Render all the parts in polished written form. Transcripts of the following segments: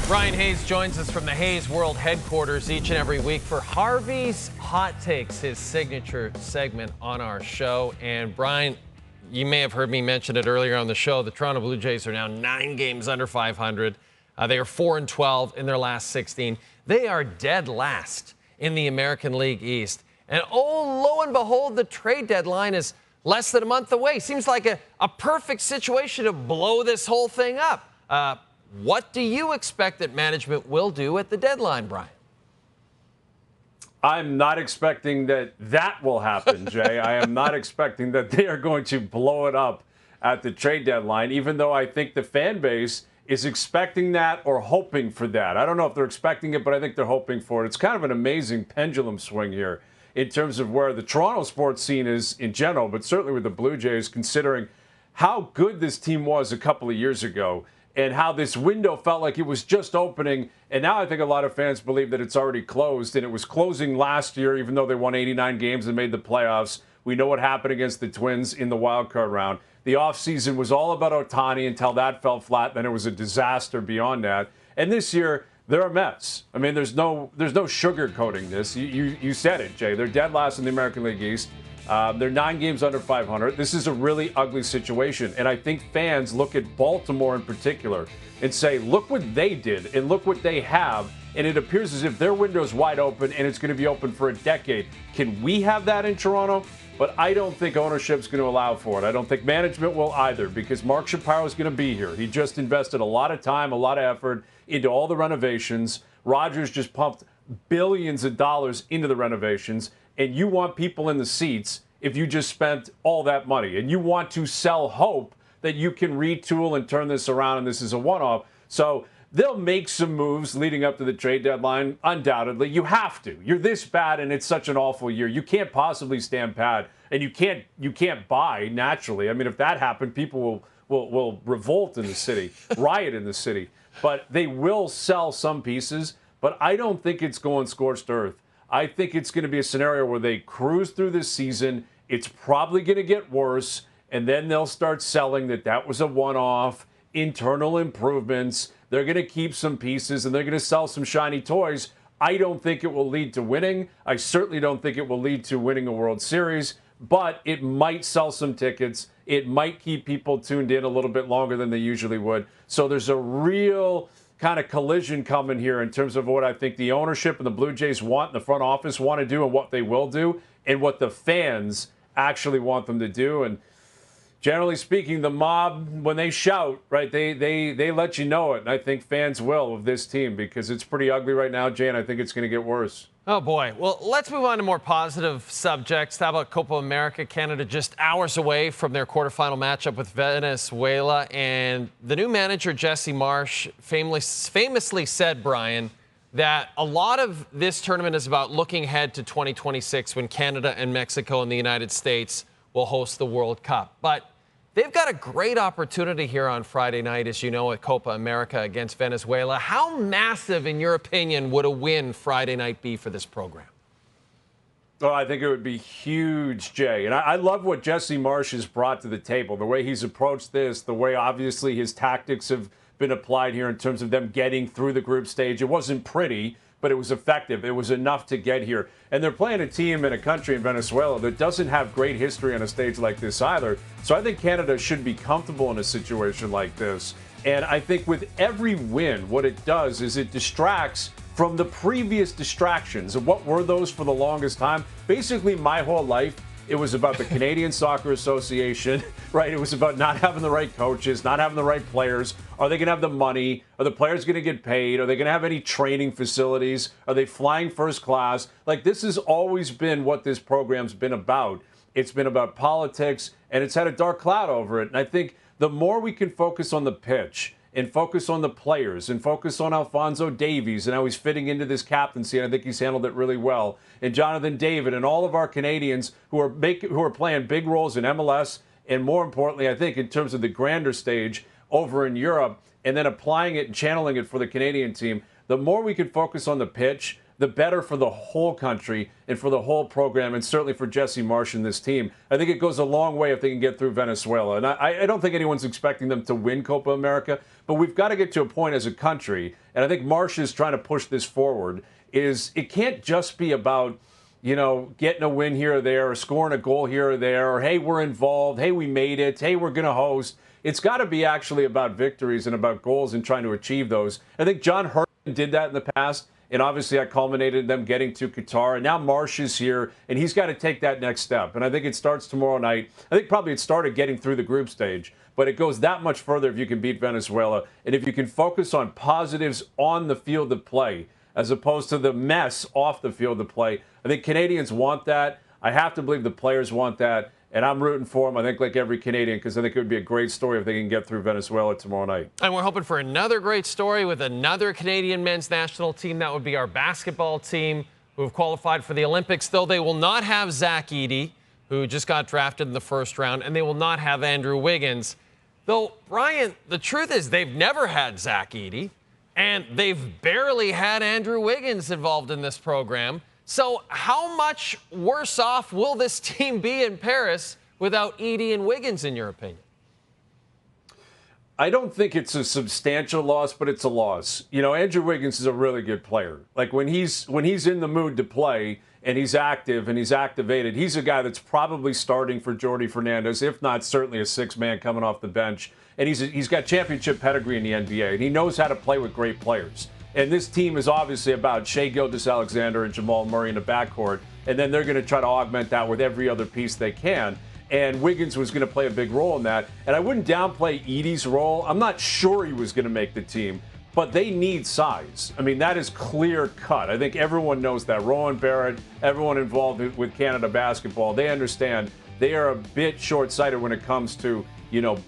Bryan Hayes joins us from the Hayes World headquarters each and every week for Harvey's Hot Takes, his signature segment on our show. And Bryan, you may have heard me mention it earlier on the show. The Toronto Blue Jays are now 9 games under 500. They are 4-12 in their last 16. They are dead last in the American League East. And oh, lo and behold, the trade deadline is less than a month away. Seems like a perfect situation to blow this whole thing up. What do you expect that management will do at the deadline, Bryan? I'm not expecting that will happen, Jay. I am not expecting that they are going to blow it up at the trade deadline, even though I think the fan base is expecting that or hoping for that. I don't know if they're expecting it, but I think they're hoping for it. It's kind of an amazing pendulum swing here in terms of where the Toronto sports scene is in general, but certainly with the Blue Jays, considering how good this team was a couple of years ago and how this window felt like it was just opening. And now I think a lot of fans believe that it's already closed, and it was closing last year, even though they won 89 games and made the playoffs. We know what happened against the Twins in the wild card round. The offseason was all about Ohtani until that fell flat. Then it was a disaster beyond that. And this year, they're a mess. I mean, there's no sugarcoating this. You said it, Jay. They're dead last in the American League East. They're 9 games under 500. This is a really ugly situation. And I think fans look at Baltimore in particular and say, look what they did and look what they have. And it appears as if their window's wide open and it's going to be open for a decade. Can we have that in Toronto? But I don't think ownership's going to allow for it. I don't think management will either, because Mark Shapiro's going to be here. He just invested a lot of time, a lot of effort into all the renovations. Rogers just pumped billions of dollars into the renovations. And you want people in the seats if you just spent all that money. And you want to sell hope that you can retool and turn this around and this is a one-off. So they'll make some moves leading up to the trade deadline, undoubtedly. You have to. You're this bad and it's such an awful year. You can't possibly stand pat, and you can't buy naturally. I mean, if that happened, people will revolt in the city, riot in the city. But they will sell some pieces, but I don't think it's going scorched earth. I think it's going to be a scenario where they cruise through this season. It's probably going to get worse, and then they'll start selling that was a one-off, internal improvements. They're going to keep some pieces, and they're going to sell some shiny toys. I don't think it will lead to winning. I certainly don't think it will lead to winning a World Series, but it might sell some tickets. It might keep people tuned in a little bit longer than they usually would. So there's a real kind of collision coming here in terms of what I think the ownership and the Blue Jays want and the front office want to do and what they will do and what the fans actually want them to do. And generally speaking, the mob, when they shout, right, they let you know it. And I think fans will of this team because it's pretty ugly right now, Jay, and I think it's going to get worse. Oh, boy. Well, let's move on to more positive subjects. How about Copa America? Canada just hours away from their quarterfinal matchup with Venezuela. And the new manager, Jesse Marsch, famously said, Bryan, that a lot of this tournament is about looking ahead to 2026 when Canada and Mexico and the United States will host the World Cup. But they've got a great opportunity here on Friday night, as you know, at Copa America against Venezuela. How massive, in your opinion, would a win Friday night be for this program? Oh, I think it would be huge, Jay. And I love what Jesse Marsch has brought to the table, the way he's approached this, the way obviously his tactics have been applied here in terms of them getting through the group stage. It wasn't pretty, but it was effective. It was enough to get here. And they're playing a team in a country in Venezuela that doesn't have great history on a stage like this either. So I think Canada should be comfortable in a situation like this. And I think with every win, what it does is it distracts from the previous distractions. And what were those for the longest time? Basically, my whole life, it was about the Canadian Soccer Association, right? It was about not having the right coaches, not having the right players. Are they going to have the money? Are the players going to get paid? Are they going to have any training facilities? Are they flying first class? Like, this has always been what this program's been about. It's been about politics, and it's had a dark cloud over it. And I think the more we can focus on the pitch and focus on the players and focus on Alphonso Davies and how he's fitting into this captaincy, and I think he's handled it really well, and Jonathan David and all of our Canadians who are playing big roles in MLS, and more importantly, I think in terms of the grander stage over in Europe, and then applying it and channeling it for the Canadian team, the more we can focus on the pitch, the better for the whole country and for the whole program, and certainly for Jesse Marsch and this team. I think it goes a long way if they can get through Venezuela. And I don't think anyone's expecting them to win Copa America, but we've got to get to a point as a country, and I think Marsch is trying to push this forward, is it can't just be about, getting a win here or there, or scoring a goal here or there, or hey, we're involved, hey, we made it, hey, we're going to host. It's got to be actually about victories and about goals and trying to achieve those. I think John Harvey did that in the past, and obviously that culminated in them getting to Qatar. And now Marsch is here, and he's got to take that next step. And I think it starts tomorrow night. I think probably it started getting through the group stage, but it goes that much further if you can beat Venezuela. And if you can focus on positives on the field of play, as opposed to the mess off the field of play. I think Canadians want that. I have to believe the players want that. And I'm rooting for them, I think, like every Canadian, because I think it would be a great story if they can get through Venezuela tomorrow night. And we're hoping for another great story with another Canadian men's national team. That would be our basketball team, who have qualified for the Olympics, though they will not have Zach Edey, who just got drafted in the first round, and they will not have Andrew Wiggins. Though, Bryan, the truth is they've never had Zach Edey, and they've barely had Andrew Wiggins involved in this program. So how much worse off will this team be in Paris without Edey and Wiggins, in your opinion? I don't think it's a substantial loss, but it's a loss. Andrew Wiggins is a really good player. Like when he's in the mood to play and he's active and he's activated, he's a guy that's probably starting for Jordi Fernandez, if not certainly a six-man coming off the bench. And he's got championship pedigree in the NBA, and he knows how to play with great players. And this team is obviously about Shai Gilgeous-Alexander and Jamal Murray in the backcourt, and then they're going to try to augment that with every other piece they can. And Wiggins was going to play a big role in that. And I wouldn't downplay Edey's role. I'm not sure he was going to make the team, but they need size. I mean, that is clear cut. I think everyone knows that. Rowan Barrett, everyone involved with Canada basketball, they understand they are a bit short-sighted when it comes to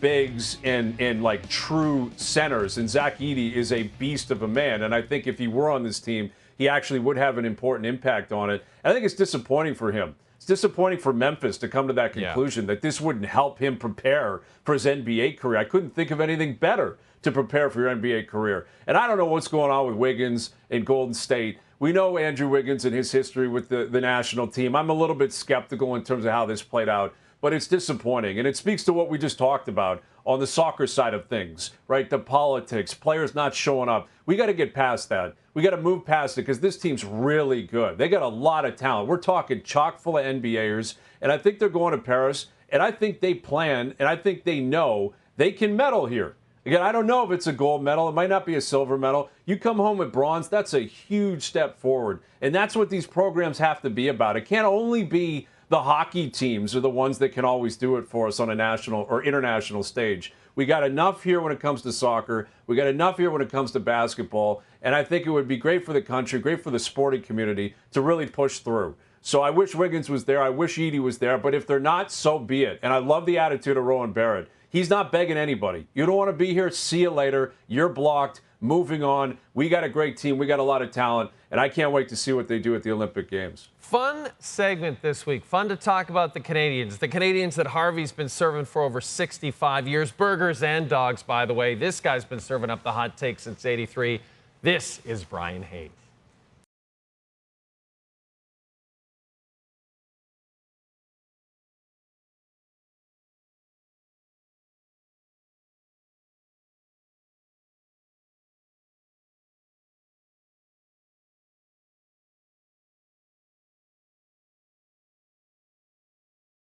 bigs and like true centers. And Zach Edey is a beast of a man. And I think if he were on this team, he actually would have an important impact on it. I think it's disappointing for him. It's disappointing for Memphis to come to that conclusion that this wouldn't help him prepare for his NBA career. I couldn't think of anything better to prepare for your NBA career. And I don't know what's going on with Wiggins in Golden State. We know Andrew Wiggins and his history with the national team. I'm a little bit skeptical in terms of how this played out. But it's disappointing, and it speaks to what we just talked about on the soccer side of things, right? The politics, players not showing up. We got to get past that. We got to move past it because this team's really good. They got a lot of talent. We're talking chock full of NBAers, and I think they're going to Paris, and I think they plan, and I think they know they can medal here. Again, I don't know if it's a gold medal. It might not be a silver medal. You come home with bronze, that's a huge step forward, and that's what these programs have to be about. It can't only be the hockey teams are the ones that can always do it for us on a national or international stage. We got enough here when it comes to soccer. We got enough here when it comes to basketball. And I think it would be great for the country, great for the sporting community to really push through. So I wish Wiggins was there. I wish Edey was there. But if they're not, so be it. And I love the attitude of Rowan Barrett. He's not begging anybody. You don't want to be here. See you later. You're blocked. Moving on. We got a great team. We got a lot of talent. And I can't wait to see what they do at the Olympic Games. Fun segment this week. Fun to talk about the Canadians. The Canadians that Harvey's been serving for over 65 years. Burgers and dogs, by the way. This guy's been serving up the hot take since '83. This is Bryan Hayes.